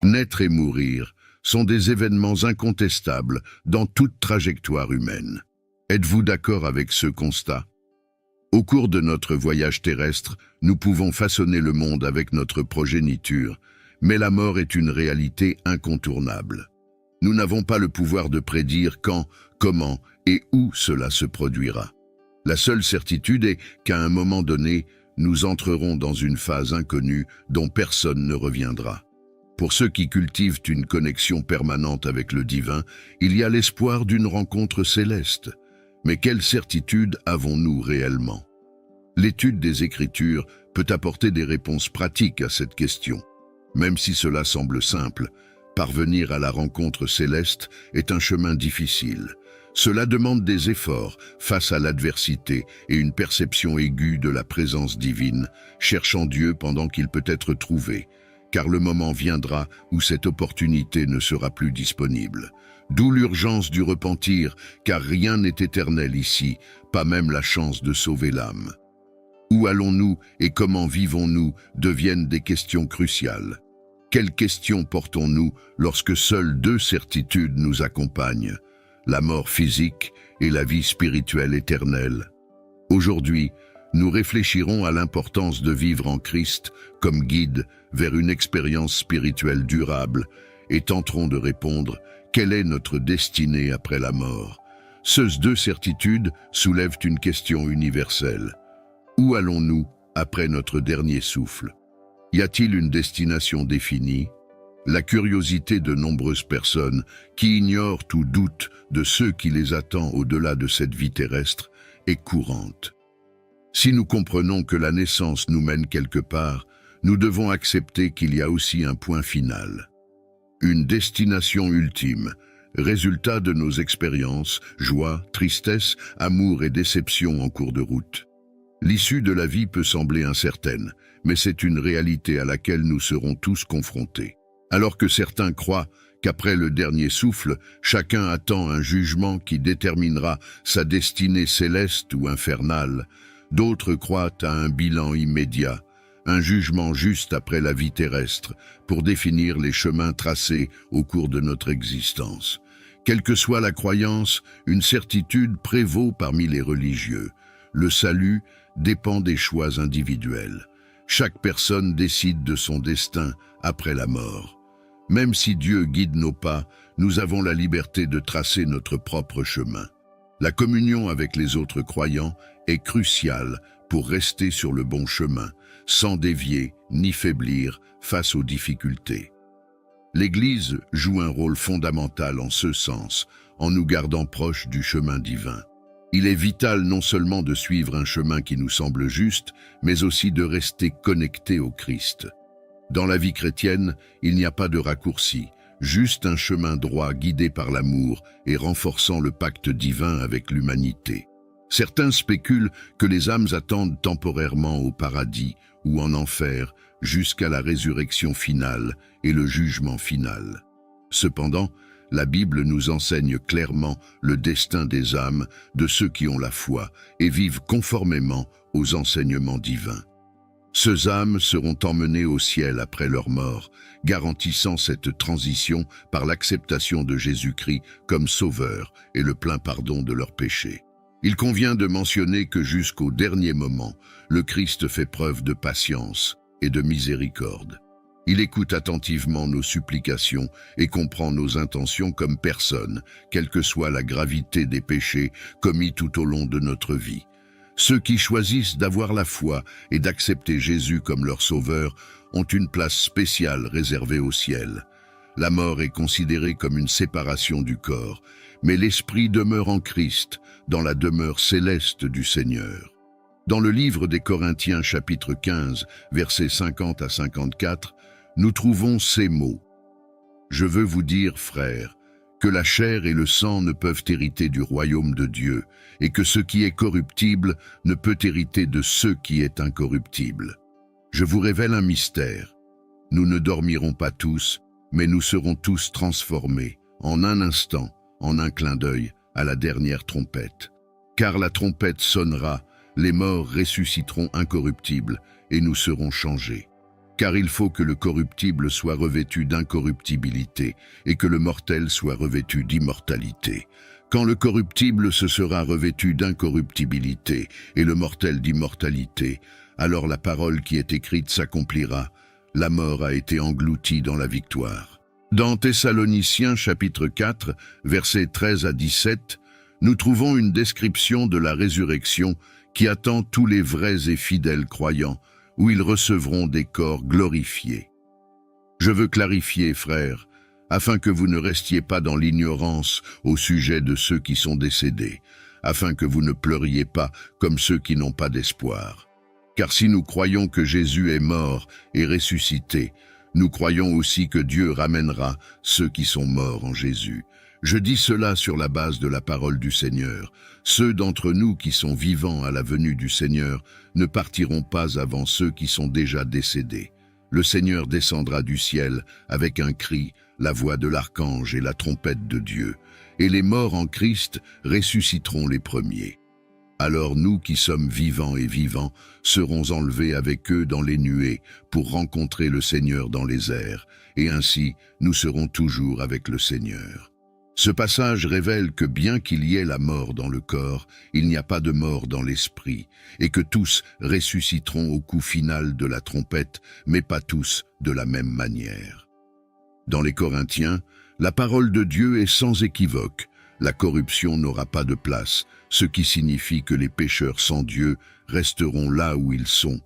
Naître et mourir sont des événements incontestables dans toute trajectoire humaine. Êtes-vous d'accord avec ce constat? Au cours de notre voyage terrestre, nous pouvons façonner le monde avec notre progéniture, mais la mort est une réalité incontournable. Nous n'avons pas le pouvoir de prédire quand, comment et où cela se produira. La seule certitude est qu'à un moment donné, nous entrerons dans une phase inconnue dont personne ne reviendra. Pour ceux qui cultivent une connexion permanente avec le divin, il y a l'espoir d'une rencontre céleste. Mais quelle certitude avons-nous réellement? L'étude des Écritures peut apporter des réponses pratiques à cette question. Même si cela semble simple, parvenir à la rencontre céleste est un chemin difficile. Cela demande des efforts face à l'adversité et une perception aiguë de la présence divine, cherchant Dieu pendant qu'il peut être trouvé, car le moment viendra où cette opportunité ne sera plus disponible. D'où l'urgence du repentir, car rien n'est éternel ici, pas même la chance de sauver l'âme. Où allons-nous et comment vivons-nous deviennent des questions cruciales. Quelles questions portons-nous lorsque seules deux certitudes nous accompagnent, la mort physique et la vie spirituelle éternelle? Aujourd'hui, nous réfléchirons à l'importance de vivre en Christ comme guide vers une expérience spirituelle durable et tenterons de répondre: quelle est notre destinée après la mort? Ces deux certitudes soulèvent une question universelle. Où allons-nous après notre dernier souffle? Y a-t-il une destination définie? La curiosité de nombreuses personnes qui ignorent ou doutent de ce qui les attend au-delà de cette vie terrestre est courante. Si nous comprenons que la naissance nous mène quelque part, nous devons accepter qu'il y a aussi un point final. Une destination ultime, résultat de nos expériences, joie, tristesse, amour et déception en cours de route. L'issue de la vie peut sembler incertaine, mais c'est une réalité à laquelle nous serons tous confrontés. Alors que certains croient qu'après le dernier souffle, chacun attend un jugement qui déterminera sa destinée céleste ou infernale, d'autres croient à un bilan immédiat, un jugement juste après la vie terrestre, pour définir les chemins tracés au cours de notre existence. Quelle que soit la croyance, une certitude prévaut parmi les religieux. Le salut dépend des choix individuels. Chaque personne décide de son destin après la mort. Même si Dieu guide nos pas, nous avons la liberté de tracer notre propre chemin. La communion avec les autres croyants est cruciale pour rester sur le bon chemin, sans dévier ni faiblir face aux difficultés. L'Église joue un rôle fondamental en ce sens, en nous gardant proches du chemin divin. Il est vital non seulement de suivre un chemin qui nous semble juste, mais aussi de rester connecté au Christ. Dans la vie chrétienne, il n'y a pas de raccourci, juste un chemin droit guidé par l'amour et renforçant le pacte divin avec l'humanité. Certains spéculent que les âmes attendent temporairement au paradis ou en enfer jusqu'à la résurrection finale et le jugement final. Cependant, la Bible nous enseigne clairement le destin des âmes de ceux qui ont la foi et vivent conformément aux enseignements divins. Ces âmes seront emmenées au ciel après leur mort, garantissant cette transition par l'acceptation de Jésus-Christ comme sauveur et le plein pardon de leurs péchés. Il convient de mentionner que jusqu'au dernier moment, le Christ fait preuve de patience et de miséricorde. Il écoute attentivement nos supplications et comprend nos intentions comme personne, quelle que soit la gravité des péchés commis tout au long de notre vie. Ceux qui choisissent d'avoir la foi et d'accepter Jésus comme leur sauveur ont une place spéciale réservée au ciel. La mort est considérée comme une séparation du corps, mais l'esprit demeure en Christ, dans la demeure céleste du Seigneur. Dans le livre des Corinthiens chapitre 15, versets 50 à 54, nous trouvons ces mots. « Je veux vous dire, frères, que la chair et le sang ne peuvent hériter du royaume de Dieu, et que ce qui est corruptible ne peut hériter de ce qui est incorruptible. Je vous révèle un mystère. Nous ne dormirons pas tous, mais nous serons tous transformés, en un instant, en un clin d'œil, à la dernière trompette. Car la trompette sonnera, les morts ressusciteront incorruptibles, et nous serons changés. Car il faut que le corruptible soit revêtu d'incorruptibilité et que le mortel soit revêtu d'immortalité. Quand le corruptible se sera revêtu d'incorruptibilité et le mortel d'immortalité, alors la parole qui est écrite s'accomplira. La mort a été engloutie dans la victoire. Dans Thessaloniciens chapitre 4, versets 13 à 17, nous trouvons une description de la résurrection qui attend tous les vrais et fidèles croyants, où ils recevront des corps glorifiés. Je veux clarifier, frères, afin que vous ne restiez pas dans l'ignorance au sujet de ceux qui sont décédés, afin que vous ne pleuriez pas comme ceux qui n'ont pas d'espoir. Car si nous croyons que Jésus est mort et ressuscité, nous croyons aussi que Dieu ramènera ceux qui sont morts en Jésus. Je dis cela sur la base de la parole du Seigneur. Ceux d'entre nous qui sont vivants à la venue du Seigneur ne partiront pas avant ceux qui sont déjà décédés. Le Seigneur descendra du ciel avec un cri, la voix de l'archange et la trompette de Dieu, et les morts en Christ ressusciteront les premiers. Alors nous qui sommes vivants et vivants serons enlevés avec eux dans les nuées pour rencontrer le Seigneur dans les airs, et ainsi nous serons toujours avec le Seigneur. Ce passage révèle que bien qu'il y ait la mort dans le corps, il n'y a pas de mort dans l'esprit, et que tous ressusciteront au coup final de la trompette, mais pas tous de la même manière. Dans les Corinthiens, la parole de Dieu est sans équivoque. La corruption n'aura pas de place, ce qui signifie que les pécheurs sans Dieu resteront là où ils sont,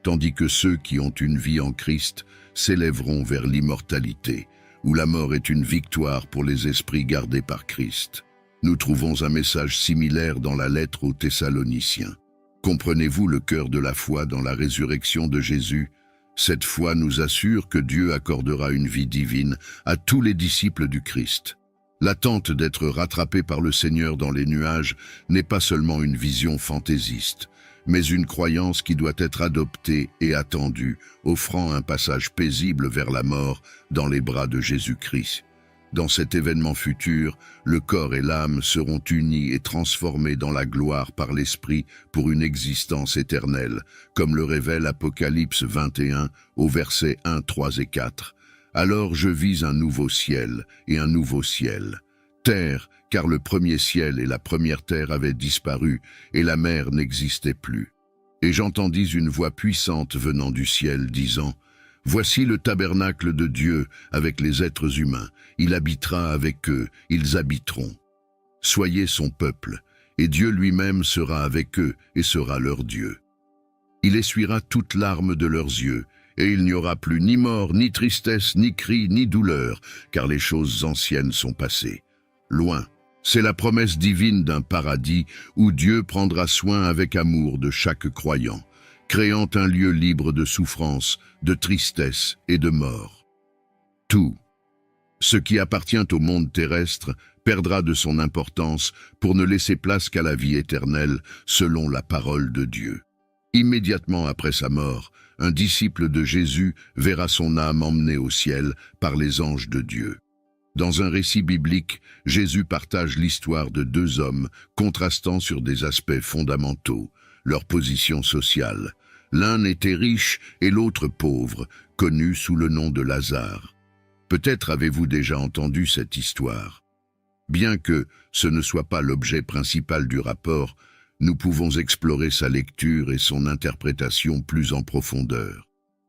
tandis que ceux qui ont une vie en Christ s'élèveront vers l'immortalité, où la mort est une victoire pour les esprits gardés par Christ. Nous trouvons un message similaire dans la lettre aux Thessaloniciens. Comprenez-vous le cœur de la foi dans la résurrection de Jésus? Cette foi nous assure que Dieu accordera une vie divine à tous les disciples du Christ. L'attente d'être rattrapé par le Seigneur dans les nuages n'est pas seulement une vision fantaisiste, mais une croyance qui doit être adoptée et attendue, offrant un passage paisible vers la mort dans les bras de Jésus-Christ. Dans cet événement futur, le corps et l'âme seront unis et transformés dans la gloire par l'Esprit pour une existence éternelle, comme le révèle Apocalypse 21 au versets 1, 3 et 4. Alors je vis un nouveau ciel et un nouveau ciel. Terre, car le premier ciel et la première terre avaient disparu, et la mer n'existait plus. Et j'entendis une voix puissante venant du ciel, disant, « Voici le tabernacle de Dieu avec les êtres humains. Il habitera avec eux, ils habiteront. Soyez son peuple, et Dieu lui-même sera avec eux et sera leur Dieu. Il essuiera toute larme de leurs yeux, et il n'y aura plus ni mort, ni tristesse, ni cri, ni douleur, car les choses anciennes sont passées. Loin, c'est la promesse divine d'un paradis où Dieu prendra soin avec amour de chaque croyant, créant un lieu libre de souffrance, de tristesse et de mort. Tout ce qui appartient au monde terrestre perdra de son importance pour ne laisser place qu'à la vie éternelle selon la parole de Dieu. Immédiatement après sa mort, un disciple de Jésus verra son âme emmenée au ciel par les anges de Dieu. Dans un récit biblique, Jésus partage l'histoire de deux hommes contrastant sur des aspects fondamentaux, leur position sociale. L'un était riche et l'autre pauvre, connu sous le nom de Lazare. Peut-être avez-vous déjà entendu cette histoire. Bien que ce ne soit pas l'objet principal du rapport, nous pouvons explorer sa lecture et son interprétation plus en profondeur.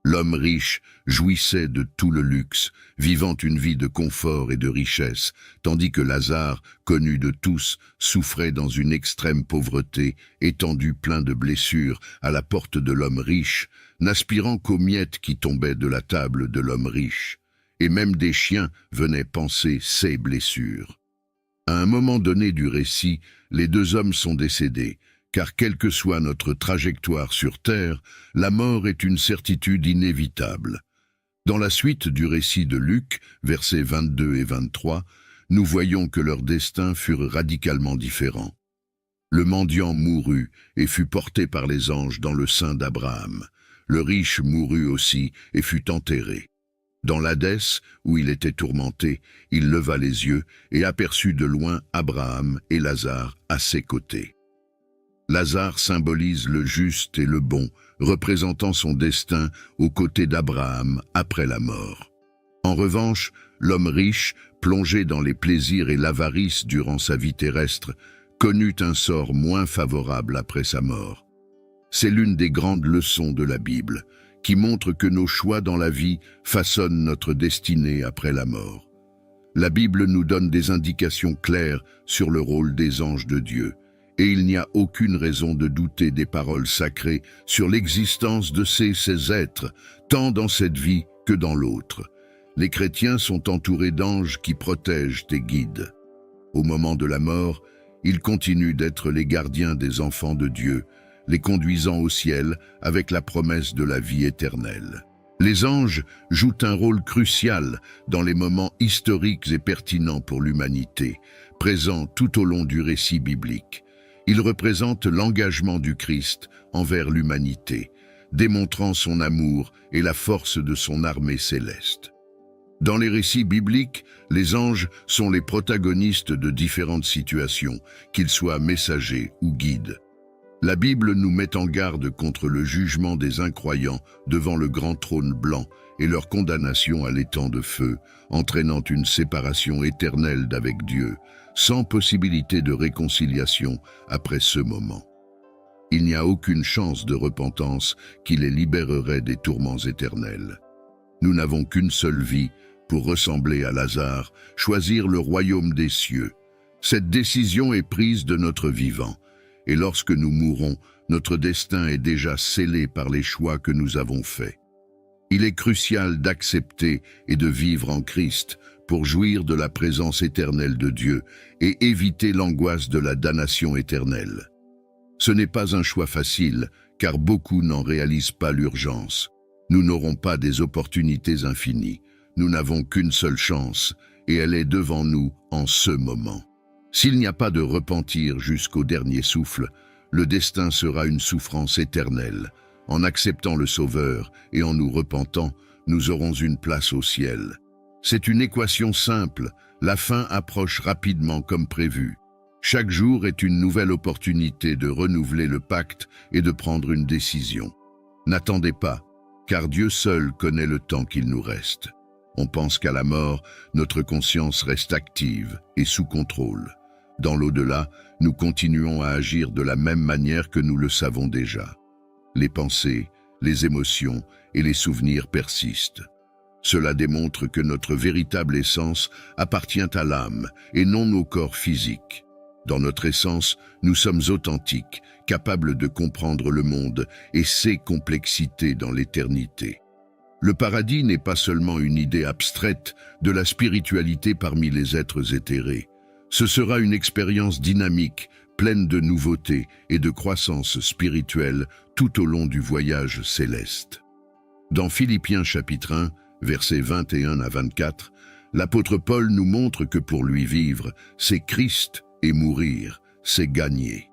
L'homme riche jouissait de tout le luxe, vivant une vie de confort et de richesse, tandis que Lazare, connu de tous, souffrait dans une extrême pauvreté, étendu plein de blessures à la porte de l'homme riche, n'aspirant qu'aux miettes qui tombaient de la table de l'homme riche. Et même des chiens venaient panser ses blessures. À un moment donné du récit, les deux hommes sont décédés, car quelle que soit notre trajectoire sur terre, la mort est une certitude inévitable. Dans la suite du récit de Luc, versets 22 et 23, nous voyons que leurs destins furent radicalement différents. Le mendiant mourut et fut porté par les anges dans le sein d'Abraham. Le riche mourut aussi et fut enterré. Dans l'Hadès, où il était tourmenté, il leva les yeux et aperçut de loin Abraham et Lazare à ses côtés. Lazare symbolise le juste et le bon, représentant son destin aux côtés d'Abraham après la mort. En revanche, l'homme riche, plongé dans les plaisirs et l'avarice durant sa vie terrestre, connut un sort moins favorable après sa mort. C'est l'une des grandes leçons de la Bible, qui montre que nos choix dans la vie façonnent notre destinée après la mort. La Bible nous donne des indications claires sur le rôle des anges de Dieu, et il n'y a aucune raison de douter des paroles sacrées sur l'existence de ces êtres, tant dans cette vie que dans l'autre. Les chrétiens sont entourés d'anges qui protègent et guident. Au moment de la mort, ils continuent d'être les gardiens des enfants de Dieu, les conduisant au ciel avec la promesse de la vie éternelle. Les anges jouent un rôle crucial dans les moments historiques et pertinents pour l'humanité, présents tout au long du récit biblique. Ils représentent l'engagement du Christ envers l'humanité, démontrant son amour et la force de son armée céleste. Dans les récits bibliques, les anges sont les protagonistes de différentes situations, qu'ils soient messagers ou guides. La Bible nous met en garde contre le jugement des incroyants devant le grand trône blanc et leur condamnation à l'étang de feu, entraînant une séparation éternelle d'avec Dieu, sans possibilité de réconciliation après ce moment. Il n'y a aucune chance de repentance qui les libérerait des tourments éternels. Nous n'avons qu'une seule vie pour ressembler à Lazare, choisir le royaume des cieux. Cette décision est prise de notre vivant, et lorsque nous mourrons, notre destin est déjà scellé par les choix que nous avons faits. Il est crucial d'accepter et de vivre en Christ pour jouir de la présence éternelle de Dieu et éviter l'angoisse de la damnation éternelle. Ce n'est pas un choix facile, car beaucoup n'en réalisent pas l'urgence. Nous n'aurons pas des opportunités infinies. Nous n'avons qu'une seule chance, et elle est devant nous en ce moment. S'il n'y a pas de repentir jusqu'au dernier souffle, le destin sera une souffrance éternelle. En acceptant le Sauveur et en nous repentant, nous aurons une place au ciel. C'est une équation simple, la fin approche rapidement comme prévu. Chaque jour est une nouvelle opportunité de renouveler le pacte et de prendre une décision. N'attendez pas, car Dieu seul connaît le temps qu'il nous reste. On pense qu'à la mort, notre conscience reste active et sous contrôle. Dans l'au-delà, nous continuons à agir de la même manière que nous le savons déjà. Les pensées, les émotions et les souvenirs persistent. Cela démontre que notre véritable essence appartient à l'âme et non au corps physique. Dans notre essence, nous sommes authentiques, capables de comprendre le monde et ses complexités dans l'éternité. Le paradis n'est pas seulement une idée abstraite de la spiritualité parmi les êtres éthérés. Ce sera une expérience dynamique, pleine de nouveautés et de croissance spirituelle tout au long du voyage céleste. Dans Philippiens chapitre 1, versets 21 à 24, l'apôtre Paul nous montre que pour lui vivre, c'est Christ et mourir, c'est gagner.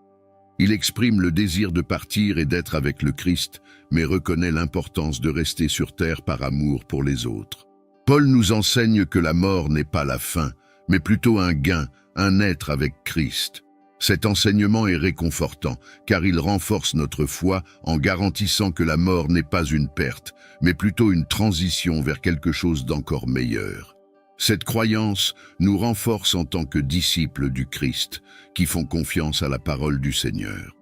Il exprime le désir de partir et d'être avec le Christ, mais reconnaît l'importance de rester sur terre par amour pour les autres. Paul nous enseigne que la mort n'est pas la fin, mais plutôt un gain, un être avec Christ. Cet enseignement est réconfortant, car il renforce notre foi en garantissant que la mort n'est pas une perte, mais plutôt une transition vers quelque chose d'encore meilleur. Cette croyance nous renforce en tant que disciples du Christ, qui font confiance à la parole du Seigneur.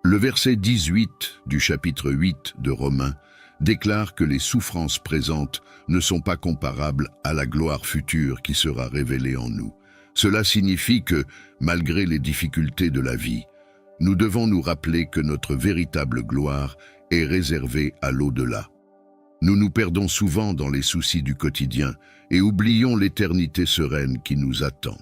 Le verset 18 du chapitre 8 de Romains déclare que les souffrances présentes ne sont pas comparables à la gloire future qui sera révélée en nous. Cela signifie que, malgré les difficultés de la vie, nous devons nous rappeler que notre véritable gloire est réservée à l'au-delà. Nous nous perdons souvent dans les soucis du quotidien et oublions l'éternité sereine qui nous attend.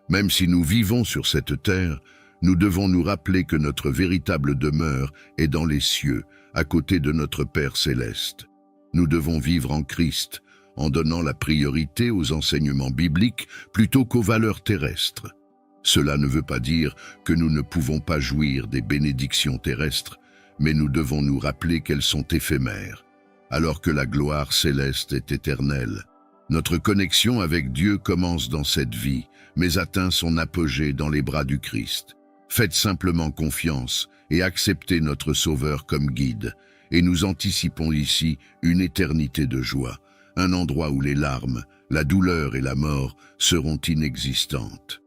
Même si nous vivons sur cette terre, nous devons nous rappeler que notre véritable demeure est dans les cieux, à côté de notre Père céleste. Nous devons vivre en Christ, en donnant la priorité aux enseignements bibliques plutôt qu'aux valeurs terrestres. Cela ne veut pas dire que nous ne pouvons pas jouir des bénédictions terrestres, mais nous devons nous rappeler qu'elles sont éphémères, alors que la gloire céleste est éternelle. Notre connexion avec Dieu commence dans cette vie, mais atteint son apogée dans les bras du Christ. Faites simplement confiance et acceptez notre Sauveur comme guide, et nous anticipons ici une éternité de joie, un endroit où les larmes, la douleur et la mort seront inexistantes.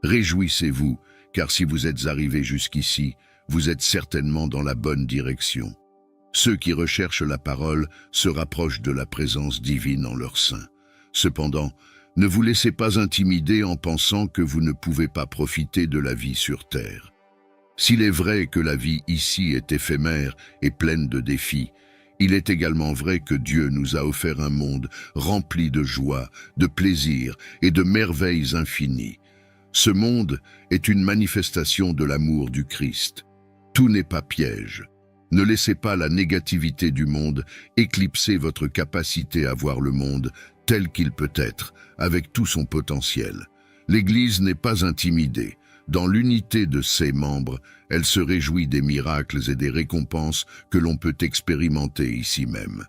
Réjouissez-vous, car si vous êtes arrivés jusqu'ici, vous êtes certainement dans la bonne direction. Ceux qui recherchent la parole se rapprochent de la présence divine en leur sein. Cependant, ne vous laissez pas intimider en pensant que vous ne pouvez pas profiter de la vie sur terre. S'il est vrai que la vie ici est éphémère et pleine de défis, il est également vrai que Dieu nous a offert un monde rempli de joie, de plaisir et de merveilles infinies. Ce monde est une manifestation de l'amour du Christ. Tout n'est pas piège. Ne laissez pas la négativité du monde éclipser votre capacité à voir le monde tel qu'il peut être, avec tout son potentiel. L'Église n'est pas intimidée. Dans l'unité de ses membres, elle se réjouit des miracles et des récompenses que l'on peut expérimenter ici même.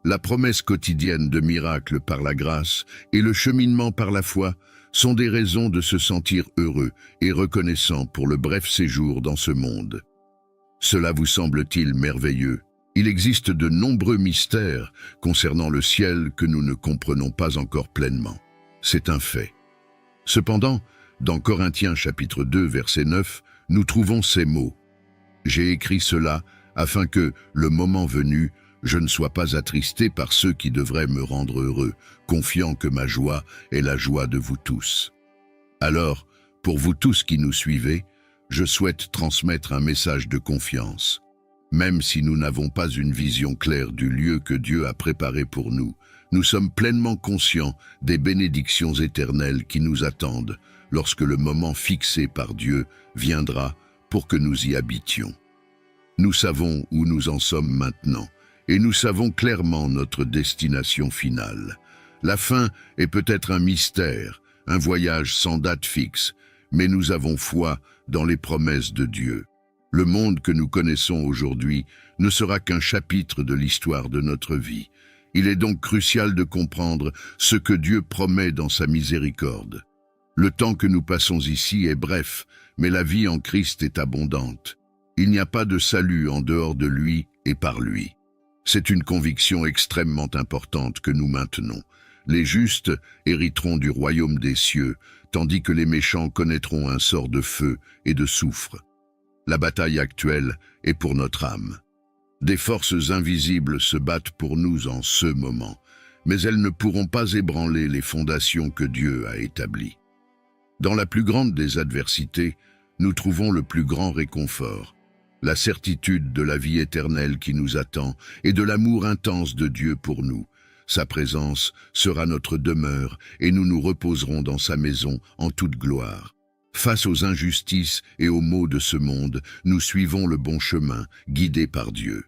La promesse quotidienne de miracles par la grâce et le cheminement par la foi sont des raisons de se sentir heureux et reconnaissant pour le bref séjour dans ce monde. Cela vous semble-t-il merveilleux? Il existe de nombreux mystères concernant le ciel que nous ne comprenons pas encore pleinement. C'est un fait. Cependant, dans Corinthiens chapitre 2, verset 9, nous trouvons ces mots. « J'ai écrit cela afin que, le moment venu, je ne sois pas attristé par ceux qui devraient me rendre heureux, confiant que ma joie est la joie de vous tous. » Alors, pour vous tous qui nous suivez, je souhaite transmettre un message de confiance. Même si nous n'avons pas une vision claire du lieu que Dieu a préparé pour nous, nous sommes pleinement conscients des bénédictions éternelles qui nous attendent lorsque le moment fixé par Dieu viendra pour que nous y habitions. Nous savons où nous en sommes maintenant, et nous savons clairement notre destination finale. La fin est peut-être un mystère, un voyage sans date fixe, mais nous avons foi dans les promesses de Dieu. Le monde que nous connaissons aujourd'hui ne sera qu'un chapitre de l'histoire de notre vie. Il est donc crucial de comprendre ce que Dieu promet dans sa miséricorde. Le temps que nous passons ici est bref, mais la vie en Christ est abondante. Il n'y a pas de salut en dehors de lui et par lui. C'est une conviction extrêmement importante que nous maintenons. Les justes hériteront du royaume des cieux, tandis que les méchants connaîtront un sort de feu et de soufre. La bataille actuelle est pour notre âme. Des forces invisibles se battent pour nous en ce moment, mais elles ne pourront pas ébranler les fondations que Dieu a établies. Dans la plus grande des adversités, nous trouvons le plus grand réconfort, la certitude de la vie éternelle qui nous attend et de l'amour intense de Dieu pour nous. Sa présence sera notre demeure et nous nous reposerons dans sa maison en toute gloire. Face aux injustices et aux maux de ce monde, nous suivons le bon chemin, guidés par Dieu.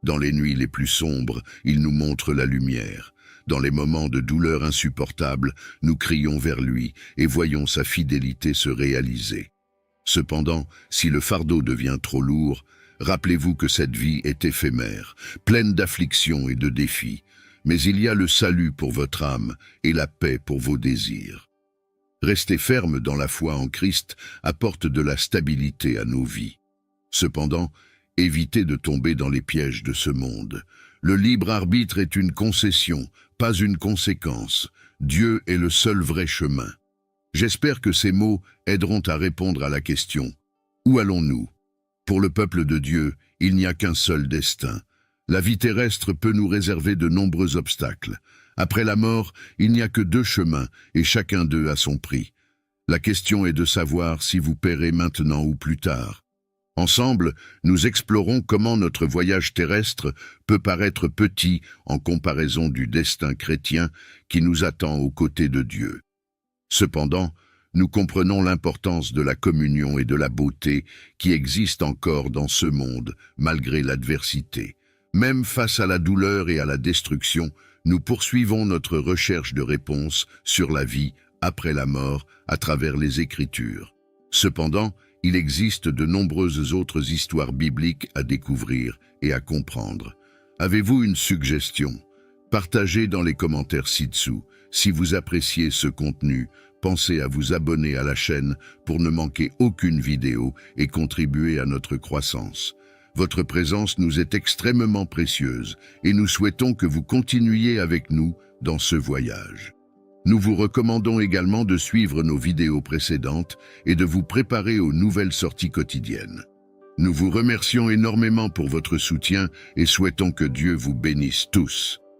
Dans les nuits les plus sombres, il nous montre la lumière. Dans les moments de douleur insupportable, nous crions vers lui et voyons sa fidélité se réaliser. Cependant, si le fardeau devient trop lourd, rappelez-vous que cette vie est éphémère, pleine d'afflictions et de défis, mais il y a le salut pour votre âme et la paix pour vos désirs. Rester ferme dans la foi en Christ apporte de la stabilité à nos vies. Cependant, évitez de tomber dans les pièges de ce monde. Le libre arbitre est une concession, pas une conséquence. Dieu est le seul vrai chemin. J'espère que ces mots aideront à répondre à la question « Où allons-nous » Pour le peuple de Dieu, il n'y a qu'un seul destin. La vie terrestre peut nous réserver de nombreux obstacles. Après la mort, il n'y a que deux chemins, et chacun d'eux a son prix. La question est de savoir si vous paierez maintenant ou plus tard. Ensemble, nous explorons comment notre voyage terrestre peut paraître petit en comparaison du destin chrétien qui nous attend aux côtés de Dieu. Cependant, nous comprenons l'importance de la communion et de la beauté qui existent encore dans ce monde, malgré l'adversité. Même face à la douleur et à la destruction, nous poursuivons notre recherche de réponses sur la vie après la mort à travers les Écritures. Cependant, il existe de nombreuses autres histoires bibliques à découvrir et à comprendre. Avez-vous une suggestion? Partagez dans les commentaires ci-dessous. Si vous appréciez ce contenu, pensez à vous abonner à la chaîne pour ne manquer aucune vidéo et contribuer à notre croissance. Votre présence nous est extrêmement précieuse et nous souhaitons que vous continuiez avec nous dans ce voyage. Nous vous recommandons également de suivre nos vidéos précédentes et de vous préparer aux nouvelles sorties quotidiennes. Nous vous remercions énormément pour votre soutien et souhaitons que Dieu vous bénisse tous.